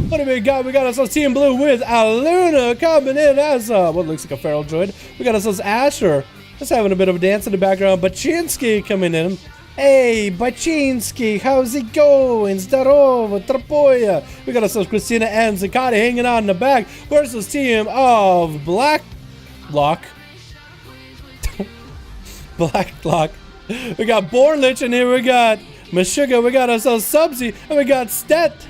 What do we got? We got ourselves Team Blue with Aluna coming in as what looks like a feral droid. We got ourselves Asher, just having a bit of a dance in the background. Baczynski coming in. Hey, Baczynski, how's it going? Zdarovo, Trapoya. We got ourselves Christina and Zakati hanging out in the back versus team of Blacklock. Blacklock. We got Borlich in here. We got Meshuggah. We got ourselves Subsy, and we got Steth.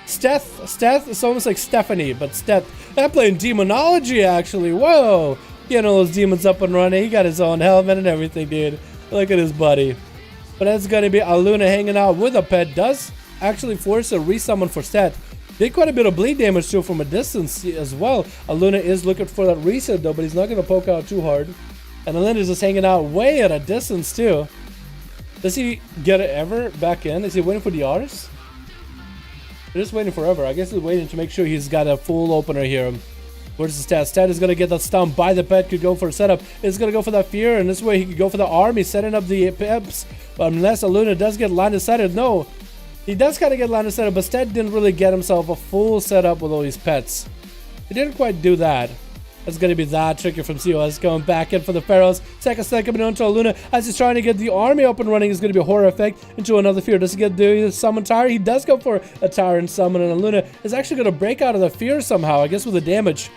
It's almost like Stephanie, but Steth. I'm playing Demonology, actually. Whoa. Getting all those demons up and running. He got his own helmet and everything, dude. Look at his buddy. But that's going to be Aluna hanging out with a pet. Does actually force a resummon for Steth. Did quite a bit of bleed damage too from a distance as well. Aluna is looking for that reset though, but he's not going to poke out too hard. And Aluna is just hanging out way at a distance too. Does he get it ever back in? Is he waiting for the R's? They're just waiting forever. I guess he's waiting to make sure he's got a full opener here. Where's the Stat? Stat is going to get that stun by the pet. Could go for a setup. It's going to go for that fear. And this way he could go for the army, setting up the pips. But unless Aluna does get line of sighted. No. He does kind of get line of sighted. But Stat didn't really get himself a full setup with all these pets. He didn't quite do that. That's going to be that tricky from COS. Going back in for the Pharaohs. Second step coming onto Aluna as he's trying to get the army up and running. Is going to be a horror effect into another fear. Does he get the summon tyrant? He does go for a tyrant summon, and Aluna is actually going to break out of the fear somehow, I guess with the damage.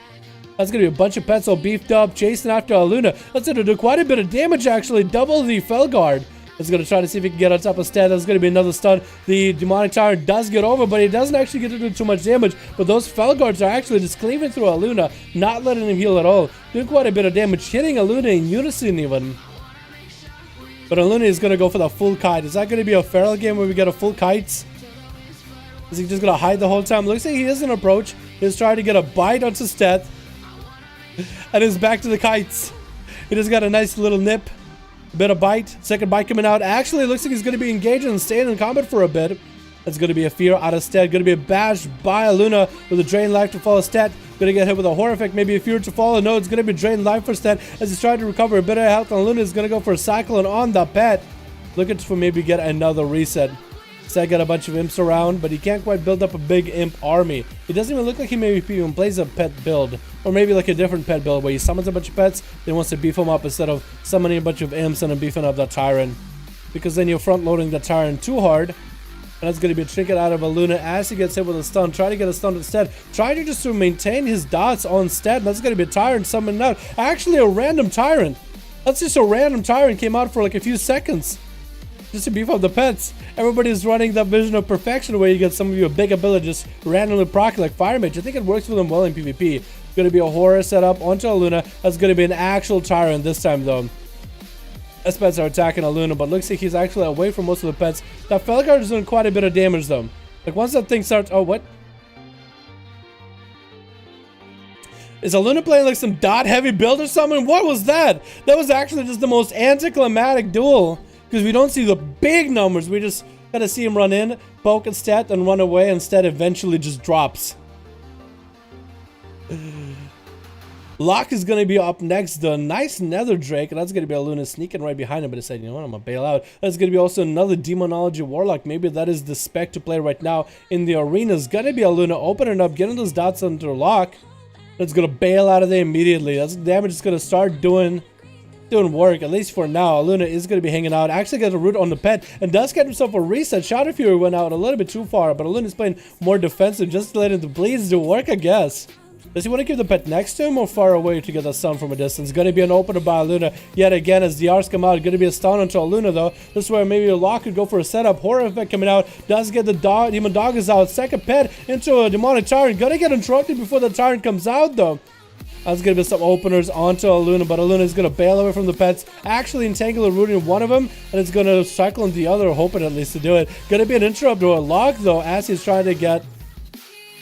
That's going to be a bunch of pets all beefed up, chasing after Aluna. That's going to do quite a bit of damage, actually. Double the Felguard. It's going to try to see if he can get on top of Stat. That's going to be another stun. The Demonic Tyrant does get over, but he doesn't actually get to do too much damage. But those Felguards are actually just cleaving through Aluna, not letting him heal at all. Doing quite a bit of damage, hitting Aluna in unison even. But Aluna is going to go for the full kite. Is that going to be a feral game where we get a full kites? Is he just going to hide the whole time? Looks like he is an approach. He's trying to get a bite onto Stat. And he's back to the kites. He just got a nice little nip. Bit of bite. Second bite coming out. Actually, it looks like he's going to be engaging and staying in combat for a bit. That's going to be a fear out of Stat. Going to be a bash by Aluna with a drain life to follow Stat. Going to get hit with a horror effect. Maybe a fear to follow. No, it's going to be drain life for Stat as he's trying to recover a bit of health. And Aluna is going to go for a cyclone on the pet. Looking for maybe get another reset. Stat got a bunch of imps around, but he can't quite build up a big imp army. It doesn't even look like he maybe even plays a pet build. Or maybe like a different pet build where he summons a bunch of pets, then wants to beef them up instead of summoning a bunch of imps and then beefing up that Tyrant. Because then you're front loading the Tyrant too hard. And that's going to be a trinket out of Aluna as he gets hit with a stun. Try to get a stun instead. Try to just to maintain his dots on Stat. That's going to be a Tyrant summoned out. Actually a random Tyrant. That's just a random Tyrant came out for like a few seconds. Just to beef up the pets. Everybody's running that vision of perfection where you get some of your big ability just randomly proc like Fire Mage. I think it works for them well in PvP. Going to be a horror setup onto Aluna. That's going to be an actual Tyrant this time though. As pets are attacking Aluna, but looks like he's actually away from most of the pets. That Felguard is doing quite a bit of damage though. Like once that thing starts... Oh, what? Is Aluna playing like some dot heavy build or something? What was that? That was actually just the most anticlimactic duel. Because we don't see the big numbers. We just gotta see him run in, poke and Stat, and run away. And Stat eventually just drops. Locke is gonna be up next. The nice Nether Drake. And that's gonna be Aluna sneaking right behind him. But he said, you know what, I'm gonna bail out. That's gonna be also another Demonology Warlock. Maybe that is the spec to play right now in the arena. It's gonna be Aluna opening up, getting those dots under Locke. That's gonna bail out of there immediately. That's the damage is gonna start doing work, at least for now. Aluna is going to be hanging out. Actually gets a root on the pet and does get himself a reset. Shadow Fury went out a little bit too far, but Aluna is playing more defensive, just letting the bleeds do work, I guess. Does he want to keep the pet next to him or far away to get the stun from a distance? Going to be an opener by Aluna yet again as the R's come out. Going to be a stun onto Aluna though. This is where maybe a Lock could go for a setup. Horror effect coming out. Does get the Demon Dog is out. Second pet into a Demonic Tyrant. Going to get interrupted before the Tyrant comes out though. That's going to be some openers onto Aluna, but Aluna is going to bail away from the pets. Actually entangle a root in one of them, and it's going to cycle in the other, hoping at least to do it. Going to be an interrupt or a lock, though, as he's trying to get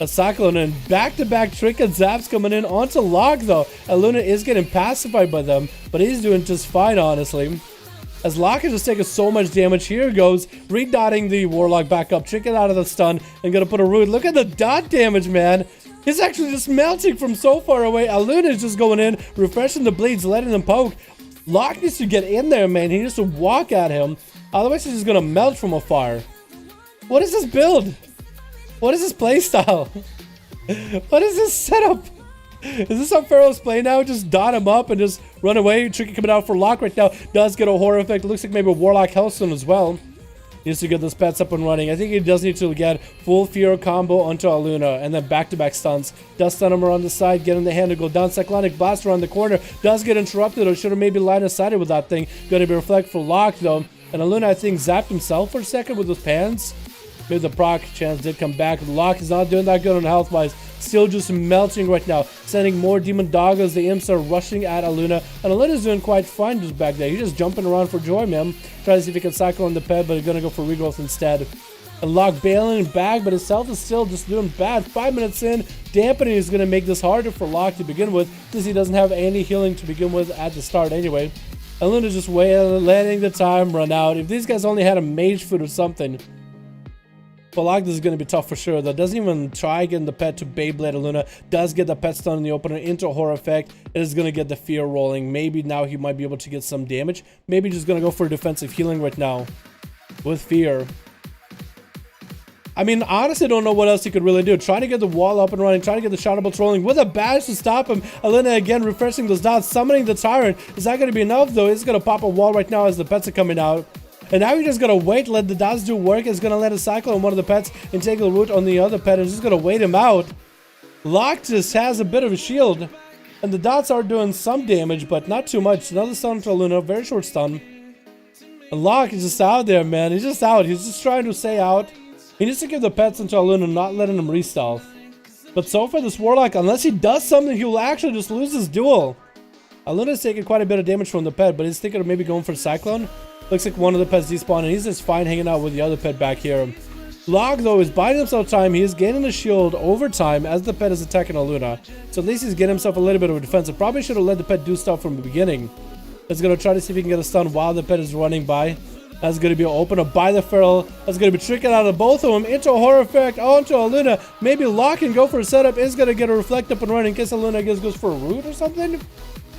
A Cyclone and back-to-back trick and zaps coming in onto Locke though. And Luna is getting pacified by them, but he's doing just fine, honestly. As Locke is just taking so much damage. Here goes, redotting the Warlock back up, tricking out of the stun, and gonna put a root. Look at the dot damage, man. He's actually just melting from so far away. Aluna is just going in, refreshing the bleeds, letting them poke. Locke needs to get in there, man. He needs to walk at him. Otherwise, he's just gonna melt from afar. What is this build? What is this playstyle? What is this setup? Is this how Pharaoh's playing now? Just dot him up and just run away. Tricky coming out for Locke right now. Does get a horror effect. It looks like maybe a Warlock Hellstone as well. Needs to get this pets up and running. I think he does need to get full fear combo onto Aluna and then back-to-back stuns. Does stun him around the side, getting the hand to go down. Cyclonic Blast around the corner. Does get interrupted, or should have maybe line of sighted with that thing. Gonna be reflect for Locke though. And Aluna, I think, zapped himself for a second with his pans. Maybe the proc chance did come back. Locke is not doing that good on health-wise. Still just melting right now. Sending more demon doggos. The imps are rushing at Aluna. And Aluna's doing quite fine just back there. He's just jumping around for joy, man. Trying to see if he can cycle on the pet, but he's going to go for regrowth instead. And Locke bailing back, but his health is still just doing bad. 5 minutes in, dampening is going to make this harder for Locke to begin with, since he doesn't have any healing to begin with at the start anyway. Aluna's just letting the time run out. If these guys only had a mage foot or something. But Locke, this is going to be tough for sure though. Doesn't even try getting the pet to Beyblade Aluna. Does get the pet stun in the opener into horror effect. It is going to get the fear rolling. Maybe now he might be able to get some damage. Maybe just going to go for defensive healing right now. With fear. I mean, honestly, don't know what else he could really do. Trying to get the wall up and running. Trying to get the shoutable trolling with a bash to stop him. Aluna again refreshing those dots. Summoning the Tyrant. Is that going to be enough though? It's going to pop a wall right now as the pets are coming out. And now you're just gonna wait, let the dots do work. It's gonna let a cycle on one of the pets and take a root on the other pet, and just gonna wait him out. Locke just has a bit of a shield, and the dots are doing some damage, but not too much. Another stun to Luna, very short stun. And Locke is just out there, man. He's just out. He's just trying to stay out. He needs to give the pets into Luna, not letting him re-stealth. But so far, this Warlock, unless he does something, he will actually just lose his duel. Luna's taking quite a bit of damage from the pet, but he's thinking of maybe going for Cyclone. Looks like one of the pets despawned, and he's just fine hanging out with the other pet back here. Locke, though, is buying himself time. He is gaining the shield over time as the pet is attacking Aluna. So at least he's getting himself a little bit of a defense. Probably should have let the pet do stuff from the beginning. He's going to try to see if he can get a stun while the pet is running by. That's going to be an opener by the Feral. That's going to be tricking out of both of them into a horror effect onto Aluna. Maybe Locke can go for a setup. Is going to get a reflect up and running in case Aluna, I guess, goes for a root or something.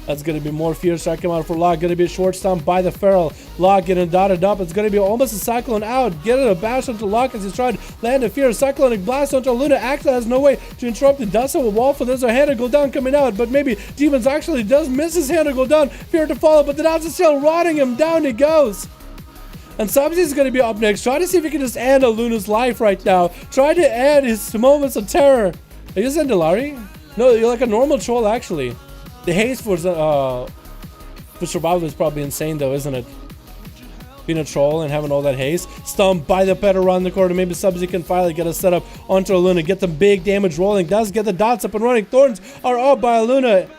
That's going to be more fear start coming out for Locke. Going to be a short stomp by the Feral. Locke getting dotted up. It's going to be almost a Cyclone out. Getting a bash onto Locke as he's trying to land a fear. Cyclonic blast onto Luna. Actually has no way to interrupt it. Does have a wall for there's a hand to go down coming out. But maybe Demons actually does miss his hand to go down. Fear to follow. But the dots are still rotting him. Down he goes. And Subsy is going to be up next. Try to see if he can just end Luna's life right now. Try to end his moments of terror. Are you just Dalaran? No, you're like a normal troll actually. The haste for survival is probably insane though, isn't it? Being a troll and having all that haste. Stumped by the pet around the corner. Maybe Subsy can finally get a setup onto Aluna. Get the big damage rolling. Does get the dots up and running. Thorns are up by Aluna.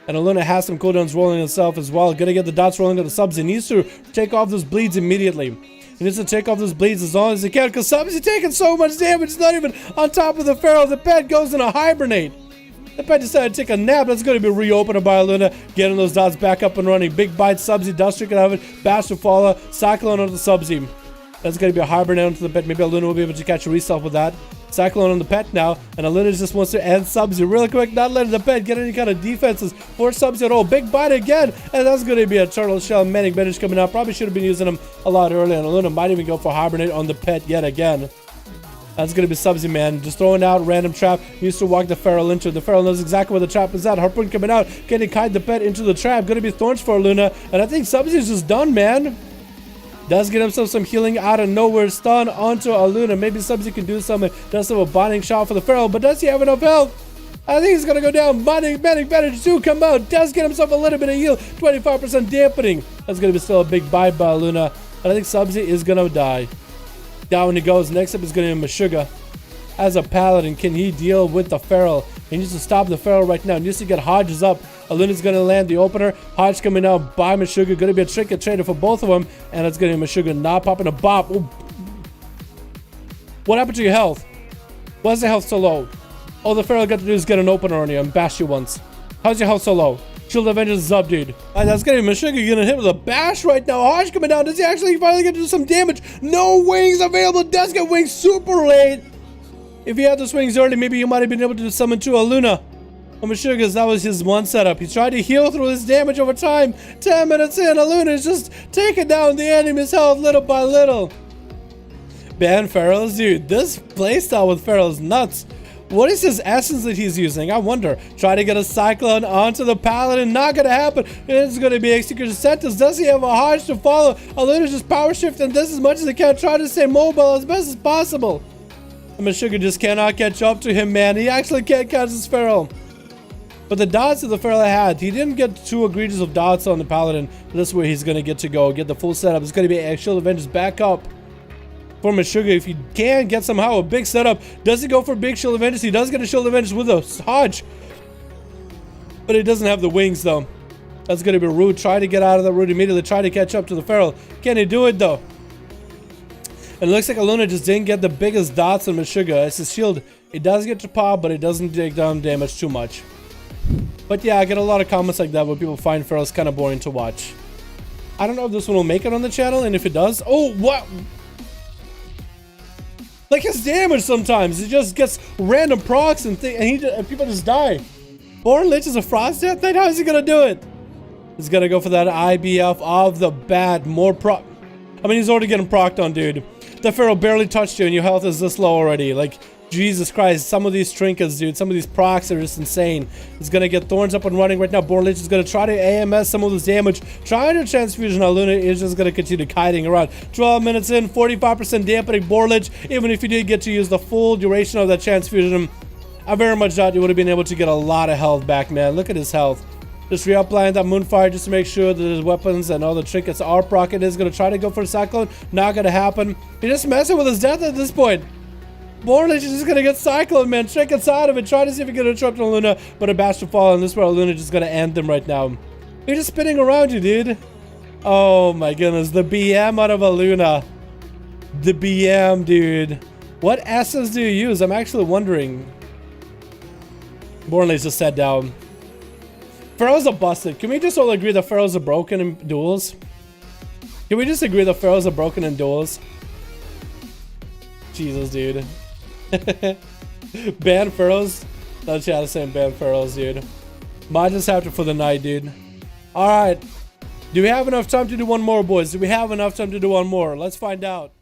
And Aluna has some cooldowns rolling itself as well. Gonna get the dots rolling on the Subsy. Needs to take off those bleeds immediately. He needs to take off those bleeds as long as he can. Because Subsy taking so much damage. It's not even on top of the Feral. The pet goes in a hibernate. The pet decided to take a nap. That's going to be reopened by Aluna. Getting those dots back up and running. Big bite. Subsy does trick it out of it. Bash to follow. Cyclone onto the Subsy. That's going to be a hibernate onto the pet. Maybe Aluna will be able to catch a reself with that. Cyclone on the pet now. And Aluna just wants to end Subsy really quick. Not letting the pet get any kind of defenses for Subsy at all. Big bite again. And that's going to be a Turtle Shell Manic Bandage coming out. Probably should have been using him a lot earlier. And Aluna might even go for hibernate on the pet yet again. That's going to be Subsy, man. Just throwing out random trap. He used to walk the Feral into. The Feral knows exactly where the trap is at. Harpoon coming out. Getting kite the pet into the trap. Going to be Thorns for Luna. And I think Subsy is just done, man. Does get himself some healing out of nowhere. Stun onto Aluna. Maybe Subsy can do something. Does have a binding shot for the Feral. But does he have enough health? I think he's going to go down. Binding bandage to come out. Does get himself a little bit of heal. 25% dampening. That's going to be still a big bite by Aluna. And I think Subsy is going to die. Down he goes. Next up is going to be Meshuggah. As a paladin, can he deal with the Feral? He needs to stop the Feral right now. He needs to get Hodges up. Aluna's going to land the opener. Hodge coming out by Meshuggah. Going to be a trick and trader for both of them. And it's going to be Meshuggah not popping a bop. Ooh. What happened to your health? Why's the health so low? All the Pharaoh got to do is get an opener on you and bash you once. How's your health so low? Shield of Vengeance is up, dude. That's gonna be Meshuggah getting hit with a bash right now. Hodge coming down. Does he actually finally get to do some damage? No wings available. Does get wings super late. If he had the swings early, maybe he might have been able to summon to a Luna. Meshuggah, that was his one setup. He tried to heal through his damage over time. 10 minutes in, Luna is just taking down the enemy's health little by little. Ban Pharaohs, dude. This playstyle with Pharaohs nuts. What is his essence that he's using? I wonder. Try to get a Cyclone onto the Paladin. Not gonna happen. It's gonna be Executor Sentence. Does he have a Hodge to follow? Aluna just power shifting this as much as he can. Try to stay mobile as best as possible. Meshuggah just cannot catch up to him, man. He actually can't catch his Pharaoh. But the dots that the Pharaoh had, he didn't get too egregious of dots on the Paladin. This is where he's gonna get to go. Get the full setup. It's gonna be a Shield of Vengeance back up. For Meshuggah, if he can get somehow a big setup, does he go for big Shield of Vengeance? He does get a Shield of Vengeance with a Hodge, but he doesn't have the wings though. That's gonna be rude. Try to get out of the route immediately. Try to catch up to the Pharaoh. Can he do it though? And it looks like Luna just didn't get the biggest dots on Meshuggah. It's his shield. It does get to pop, but it doesn't take down damage too much. But yeah, I get a lot of comments like that where people find Pharaohs kind of boring to watch. I don't know if this one will make it on the channel, and if it does, oh what? Like his damage sometimes, it just gets random procs and people just die. Born Lich is a Frost Death Knight? How is he gonna do it? He's gonna go for that IBF off the bat. More proc. I mean, he's already getting procced on, dude. The Pharaoh barely touched you and your health is this low already. Like, Jesus Christ, some of these trinkets, dude, some of these procs are just insane. He's gonna get Thorns up and running right now. Born Lich is gonna try to AMS some of this damage. Trying to transfusion. Luna is just gonna continue kiting around. 12 minutes in, 45% dampening Born Lich. Even if you did get to use the full duration of that transfusion, I very much doubt you would have been able to get a lot of health back, man. Look at his health. Just reapplying that Moonfire just to make sure that his weapons and all the trinkets are proc. It is gonna try to go for a Cyclone. Not gonna happen. He's just messing with his death at this point. Born Lich is just gonna get Cyclone, man. Trinkets out of it. Try to see if he can interrupt on Luna, but a bash to fall, and this is where Luna just gonna end them right now. You're just spinning around you, dude. Oh my goodness, the BM out of a Luna. The BM, dude. What essence do you use? I'm actually wondering. Born Lich just sat down. Pharaohs are busted. Can we just all agree that Pharaohs are broken in duels? Can we just agree that Pharaohs are broken in duels? Jesus, dude. Ban Pharaohs? No chat is saying ban Pharaohs, dude. Might just have to for the night, dude. Alright. Do we have enough time to do one more, boys? Do we have enough time to do one more? Let's find out.